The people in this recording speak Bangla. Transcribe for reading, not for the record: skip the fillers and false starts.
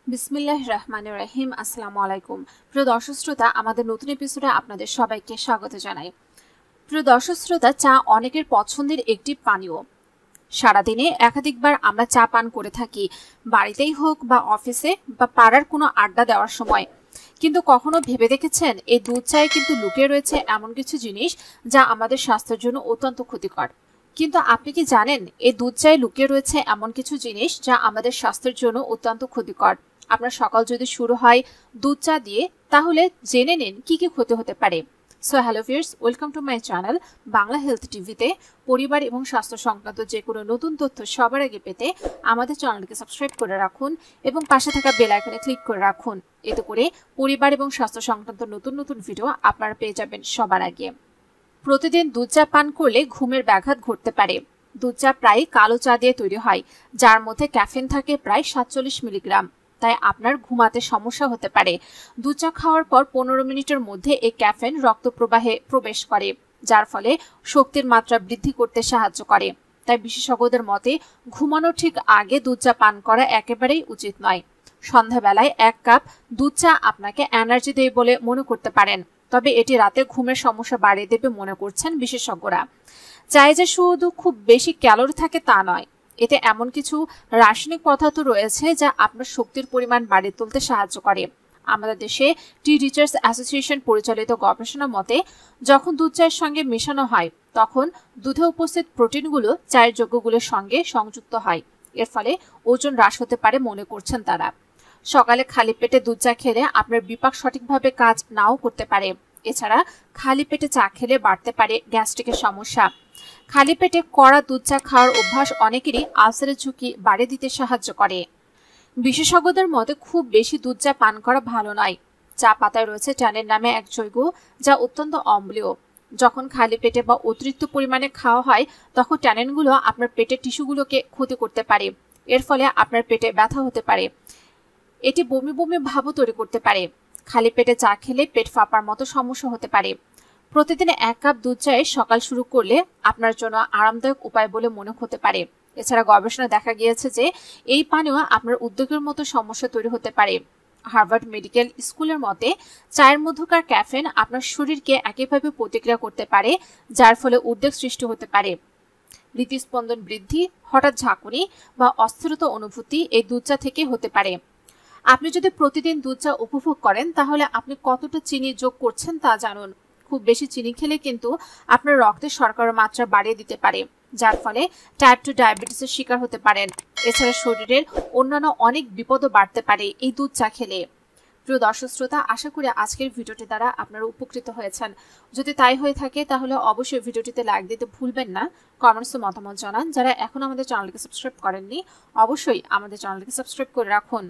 বিসমিল্লাহির রহমানির রহিম। আসসালামু আলাইকুম প্রিয় দর্শক শ্রোতা, আমাদের নতুন এপিসোডে আপনাদের সবাইকে স্বাগত জানাই। প্রিয় দর্শক শ্রোতা, চা অনেকের পছন্দের একটি পানীয়। সারাদিনে একাধিকবার আমরা চা পান করে থাকি, বাড়িতেই হোক বা অফিসে বা পাড়ার কোনো আড্ডা দেওয়ার সময়। কিন্তু কখনো ভেবে দেখেছেন এই দুধ চায়ে কিন্তু লুকিয়ে রয়েছে এমন কিছু জিনিস যা আমাদের স্বাস্থ্যের জন্য অত্যন্ত ক্ষতিকর। কিন্তু আপনি কি জানেন এই দুধ চায়ে লুকিয়ে রয়েছে এমন কিছু জিনিস যা আমাদের স্বাস্থ্যের জন্য অত্যন্ত ক্ষতিকর। আপনার সকাল যদি শুরু হয় দুধ চা দিয়ে, তাহলে জেনে নিন কি কি ক্ষতি হতে পারে। So hello viewers, welcome to my channel Bangla health টিভিতে। পরিবার এবং স্বাস্থ্য সংক্রান্ত যে কোনো নতুন তথ্য সবার আগে পেতে আমাদের চ্যানেলকে সাবস্ক্রাইব করে রাখুন এবং পাশে থাকা বেল আইকনে ক্লিক করে রাখুন। এতে করে পরিবার এবং স্বাস্থ্য সংক্রান্ত নতুন নতুন ভিডিও আপনারা পেয়ে যাবেন সবার আগে। প্রতিদিন দুধ চা পান করলে ঘুমের ব্যাঘাত ঘটতে পারে। দুধ চা প্রায় কালো চা দিয়ে তৈরি হয়, যার মধ্যে ক্যাফেন থাকে প্রায় 47 মিলিগ্রাম। তাই আপনার ঘুমাতে সমস্যা হতে পারে। দুধ চা খাওয়ার পর 15 মিনিটের মধ্যে এই ক্যাফেন রক্ত প্রবাহে প্রবেশ করে, যার ফলে শক্তির মাত্রা বৃদ্ধি করতে সাহায্য করে। তাই বিশেষজ্ঞদের মতে ঘুমানোর ঠিক আগে দুধ চা পান করা একেবারেই উচিত নয়। সন্ধ্যাবেলায় 1 কাপ দুধ চা আপনাকে এনার্জি দেয় বলে মনে করতে পারেন, তবে এটি রাতে ঘুমের সমস্যা বাড়িয়ে দেবে মনে করছেন বিশেষজ্ঞরা। চায়ে যে শুধু খুব বেশি ক্যালোরি থাকে তা নয়, এতে এমন কিছু রাসায়নিক পদার্থ রয়েছে যা আপনার শক্তির পরিমাণ বাড়িয়ে তুলতে সাহায্য করে। আমাদের দেশে টি রিসার্চ অ্যাসোসিয়েশন পরিচালিত গবেষণা মতে যখন দুধ চায়ের সঙ্গে মেশানো হয়, তখন দুধে উপস্থিত প্রোটিনগুলো চায়ের যৌগগুলোর সঙ্গে সংযুক্ত হয়। এর ফলে ওজন হ্রাস হতে পারে মনে করছেন তারা। সকালে খালি পেটে দুধ চা খেলে আপনার বিপাক সঠিকভাবে কাজ নাও করতে পারে। এছাড়া খালি পেটে চা খেলে বাড়তে পারে গ্যাস্ট্রিকের সমস্যা। খালি পেটে কড়া দুধ চা খাওয়ার অভ্যাস অনেকেরই আলসারের ঝুঁকি বাড়িয়ে দিতে সাহায্য করে। বিশেষজ্ঞদের মতে খুব বেশি দুধ চা পান করা ভালো নয়। চা পাতায় রয়েছে ট্যানিন নামে এক যৌগ, যা অত্যন্ত অম্লীয়। যখন খালি পেটে বা অতিরিক্ত পরিমাণে খাওয়া হয়, তখন ট্যানিনগুলো আপনার পেটের টিস্যুগুলোকে ক্ষতি করতে পারে। এর ফলে আপনার পেটে ব্যথা হতে পারে। এটি বমি বমি ভাবও তৈরি করতে পারে। খালি পেটে চা খেলে পেট ফাঁপার মতো সমস্যা হতে পারে। প্রতিদিন 1 কাপ দুধ চায়ে সকাল শুরু করলে আপনার জন্য আরামদায়ক উপায় বলে মনে হতে পারে। এছাড়া গবেষণা দেখা গিয়েছে যে এই পানীয় আপনার উদ্বেগের মতো সমস্যা তৈরি হতে পারে। হার্ভার্ড মেডিকেল স্কুলের মতে চায়ের মধ্যকার ক্যাফেন আপনার শরীরকে একইভাবে প্রতিক্রিয়া করতে পারে, যার ফলে উদ্বেগ সৃষ্টি হতে পারে। হৃদস্পন্দন বৃদ্ধি, হঠাৎ ঝাঁকুনি বা অস্থিরতা অনুভূতি এই দুধ চা থেকে হতে পারে। আপনি যদি প্রতিদিন দুধ চা উপভোগ করেন, তাহলে আপনি কতটা চিনি যোগ করছেন তা জানুন। খুব বেশি চিনি খেলে কিন্তু আপনার রক্তে শর্করার মাত্রা বাড়িয়ে দিতে পারে, যার ফলে টাইপ 2 ডায়াবেটিসের শিকার হতে পারেন। এছাড়া শরীরের অন্যান্য অনেক বিপদও বাড়তে পারে এই দুধ চা খেলে। প্রিয় দর্শক শ্রোতা, আশা করি আজকের ভিডিওটি দ্বারা আপনারা উপকৃত হয়েছেন। যদি তাই হয়ে থাকে তাহলে অবশ্যই ভিডিওটিতে লাইক দিতে ভুলবেন না। কমেন্টসে মতামত জানান। যারা এখন আমাদের চ্যানেলকে সাবস্ক্রাইব করেননি, অবশ্যই আমাদের চ্যানেলকে সাবস্ক্রাইব করে রাখুন।